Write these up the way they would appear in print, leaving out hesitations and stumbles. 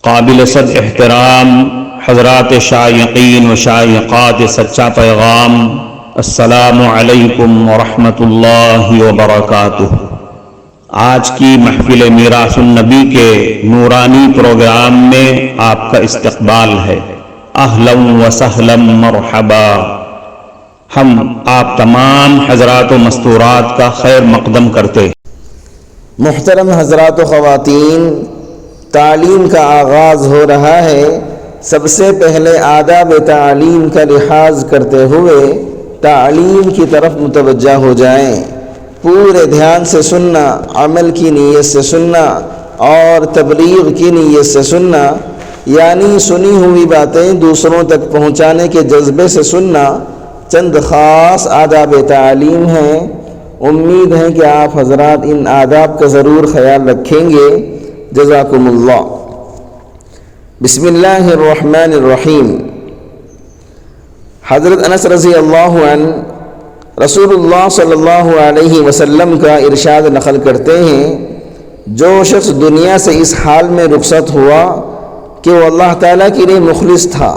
قابل صد احترام حضرات شائقین و شائقات سچا پیغام، السلام علیکم ورحمۃ اللہ وبرکاتہ۔ آج کی محفل میراث النبی کے نورانی پروگرام میں آپ کا استقبال ہے۔ اہلا و سہلا مرحبا۔ ہم آپ تمام حضرات و مستورات کا خیر مقدم کرتے۔ محترم حضرات و خواتین، تعلیم کا آغاز ہو رہا ہے۔ سب سے پہلے آداب تعلیم کا لحاظ کرتے ہوئے تعلیم کی طرف متوجہ ہو جائیں۔ پورے دھیان سے سننا، عمل کی نیت سے سننا اور تبلیغ کی نیت سے سننا، یعنی سنی ہوئی باتیں دوسروں تک پہنچانے کے جذبے سے سننا چند خاص آداب تعلیم ہیں۔ امید ہے کہ آپ حضرات ان آداب کا ضرور خیال رکھیں گے۔ جزاکم اللہ۔ بسم اللہ الرحمن الرحیم۔ حضرت انس رضی اللہ عنہ رسول اللہ صلی اللہ علیہ وسلم کا ارشاد نقل کرتے ہیں، جو شخص دنیا سے اس حال میں رخصت ہوا کہ وہ اللہ تعالیٰ کے لیے مخلص تھا،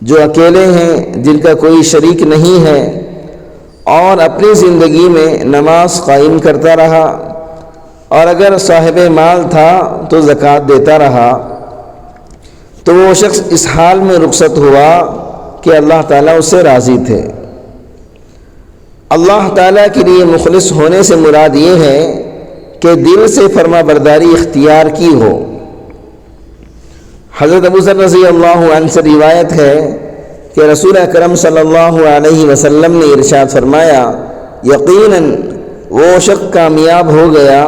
جو اکیلے ہیں، جن کا کوئی شریک نہیں ہے، اور اپنی زندگی میں نماز قائم کرتا رہا، اور اگر صاحب مال تھا تو زکوٰۃ دیتا رہا، تو وہ شخص اس حال میں رخصت ہوا کہ اللہ تعالیٰ اس سے راضی تھے۔ اللہ تعالیٰ کے لیے مخلص ہونے سے مراد یہ ہے کہ دل سے فرما برداری اختیار کی ہو۔ حضرت ابو ذر رضی اللہ عنہ سے روایت ہے کہ رسول اکرم صلی اللہ علیہ وسلم نے ارشاد فرمایا، یقیناً وہ شخص کامیاب ہو گیا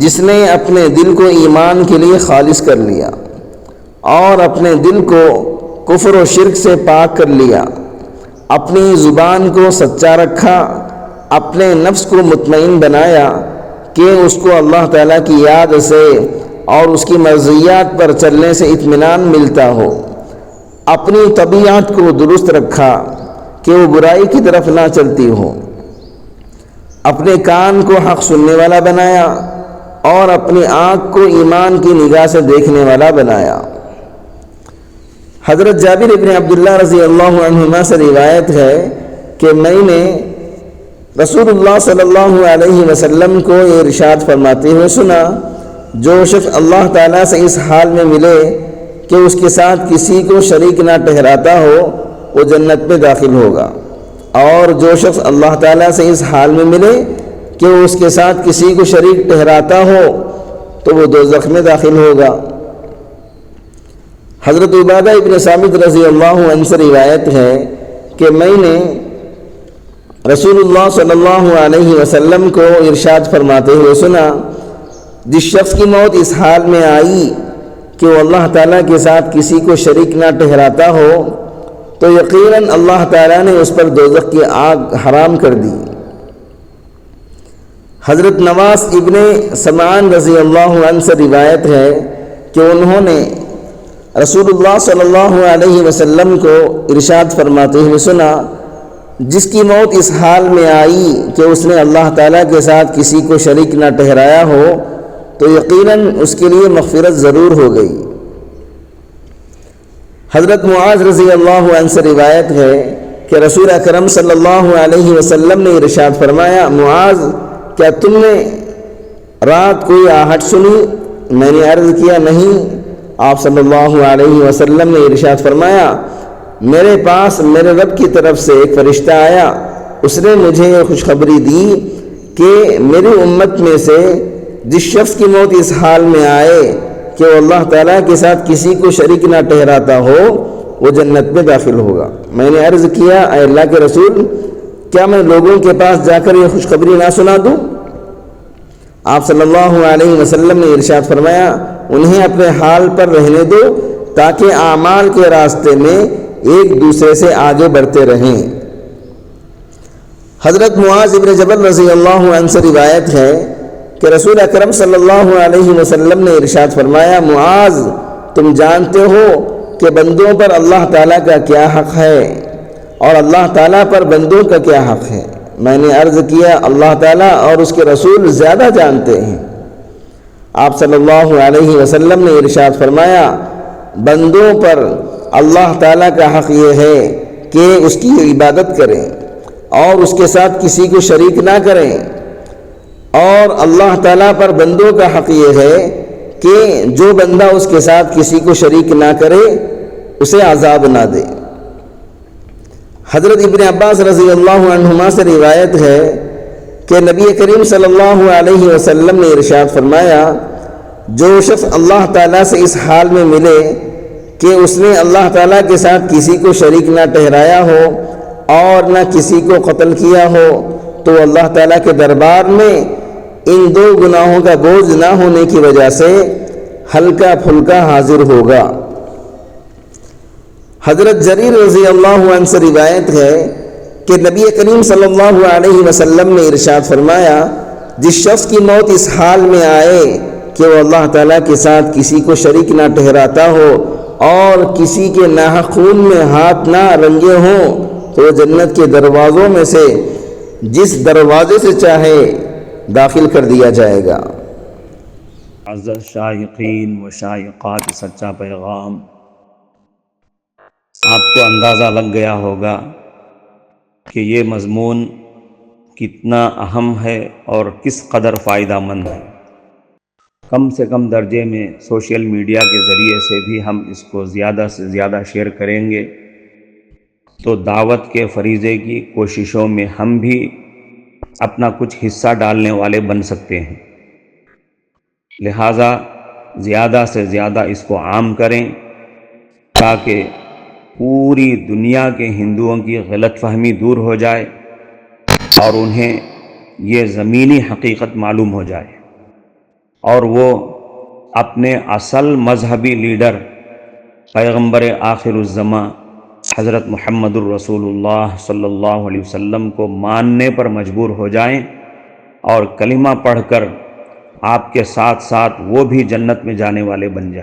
جس نے اپنے دل کو ایمان کے لیے خالص کر لیا اور اپنے دل کو کفر و شرک سے پاک کر لیا، اپنی زبان کو سچا رکھا، اپنے نفس کو مطمئن بنایا کہ اس کو اللہ تعالیٰ کی یاد سے اور اس کی مرضیات پر چلنے سے اطمینان ملتا ہو، اپنی طبیعت کو درست رکھا کہ وہ برائی کی طرف نہ چلتی ہو، اپنے کان کو حق سننے والا بنایا اور اپنی آنکھ کو ایمان کی نگاہ سے دیکھنے والا بنایا۔ حضرت جابر ابن عبداللہ رضی اللہ عنہما سے روایت ہے کہ میں نے رسول اللہ صلی اللہ علیہ وسلم کو یہ ارشاد فرماتے ہوئے سنا، جو شخص اللہ تعالیٰ سے اس حال میں ملے کہ اس کے ساتھ کسی کو شریک نہ ٹھہراتا ہو، وہ جنت میں داخل ہوگا، اور جو شخص اللہ تعالیٰ سے اس حال میں ملے کہ وہ اس کے ساتھ کسی کو شریک ٹھہراتا ہو تو وہ دوزخ میں داخل ہوگا۔ حضرت عبادہ ابن صامت رضی اللہ عنہ سے روایت ہے کہ میں نے رسول اللہ صلی اللہ علیہ وسلم کو ارشاد فرماتے ہوئے سنا، جس شخص کی موت اس حال میں آئی کہ وہ اللہ تعالیٰ کے ساتھ کسی کو شریک نہ ٹھہراتا ہو، تو یقیناً اللہ تعالیٰ نے اس پر دوزخ کی آگ حرام کر دی۔ حضرت نواس ابن سمعان رضی اللہ عنہ سے روایت ہے کہ انہوں نے رسول اللہ صلی اللہ علیہ وسلم کو ارشاد فرماتے ہوئے سنا، جس کی موت اس حال میں آئی کہ اس نے اللہ تعالیٰ کے ساتھ کسی کو شریک نہ ٹھہرایا ہو، تو یقیناً اس کے لیے مغفرت ضرور ہو گئی۔ حضرت معاذ رضی اللہ عنہ سے روایت ہے کہ رسول اکرم صلی اللہ علیہ وسلم نے ارشاد فرمایا، معاذ، کیا تم نے رات کوئی آہٹ سنی؟ میں نے عرض کیا، نہیں۔ آپ صلی اللہ علیہ وسلم نے ارشاد فرمایا، میرے پاس میرے رب کی طرف سے ایک فرشتہ آیا، اس نے مجھے یہ خوشخبری دی کہ میری امت میں سے جس شخص کی موت اس حال میں آئے کہ وہ اللہ تعالیٰ کے ساتھ کسی کو شریک نہ ٹھہراتا ہو، وہ جنت میں داخل ہوگا۔ میں نے عرض کیا، اے اللہ کے رسول، کیا میں لوگوں کے پاس جا کر یہ خوشخبری نہ سنا دوں؟ آپ صلی اللہ علیہ وسلم نے ارشاد فرمایا، انہیں اپنے حال پر رہنے دو تاکہ اعمال کے راستے میں ایک دوسرے سے آگے بڑھتے رہیں۔ حضرت معاذ ابن جبل رضی اللہ عنہ سے روایت ہے کہ رسول اکرم صلی اللہ علیہ وسلم نے ارشاد فرمایا، معاذ، تم جانتے ہو کہ بندوں پر اللہ تعالیٰ کا کیا حق ہے اور اللہ تعالیٰ پر بندوں کا کیا حق ہے؟ میں نے عرض کیا، اللہ تعالیٰ اور اس کے رسول زیادہ جانتے ہیں۔ آپ صلی اللہ علیہ وسلم نے ارشاد فرمایا، بندوں پر اللہ تعالیٰ کا حق یہ ہے کہ اس کی عبادت کریں اور اس کے ساتھ کسی کو شریک نہ کریں، اور اللہ تعالیٰ پر بندوں کا حق یہ ہے کہ جو بندہ اس کے ساتھ کسی کو شریک نہ کرے اسے عذاب نہ دے۔ حضرت ابن عباس رضی اللہ عنہما سے روایت ہے کہ نبی کریم صلی اللہ علیہ وسلم نے ارشاد فرمایا، جو شخص اللہ تعالیٰ سے اس حال میں ملے کہ اس نے اللہ تعالیٰ کے ساتھ کسی کو شریک نہ ٹھہرایا ہو اور نہ کسی کو قتل کیا ہو، تو اللہ تعالیٰ کے دربار میں ان دو گناہوں کا بوجھ نہ ہونے کی وجہ سے ہلکا پھلکا حاضر ہوگا۔ حضرت جریر رضی اللہ عنہ سے روایت ہے کہ نبی کریم صلی اللہ علیہ وسلم نے ارشاد فرمایا، جس شخص کی موت اس حال میں آئے کہ وہ اللہ تعالیٰ کے ساتھ کسی کو شریک نہ ٹھہراتا ہو اور کسی کے ناحق خون میں ہاتھ نہ رنگے ہوں، تو وہ جنت کے دروازوں میں سے جس دروازے سے چاہے داخل کر دیا جائے گا۔ معزز شائقین و شائقات سچا پیغام، آپ کو اندازہ لگ گیا ہوگا کہ یہ مضمون کتنا اہم ہے اور کس قدر فائدہ مند ہے۔ کم سے کم درجے میں سوشل میڈیا کے ذریعے سے بھی ہم اس کو زیادہ سے زیادہ شیئر کریں گے تو دعوت کے فریضے کی کوششوں میں ہم بھی اپنا کچھ حصہ ڈالنے والے بن سکتے ہیں۔ لہٰذا زیادہ سے زیادہ اس کو عام کریں تاکہ پوری دنیا کے ہندوؤں کی غلط فہمی دور ہو جائے اور انہیں یہ زمینی حقیقت معلوم ہو جائے، اور وہ اپنے اصل مذہبی لیڈر پیغمبر آخر الزماں حضرت محمد الرسول اللہ صلی اللہ علیہ وسلم کو ماننے پر مجبور ہو جائیں اور کلمہ پڑھ کر آپ کے ساتھ ساتھ وہ بھی جنت میں جانے والے بن جائیں۔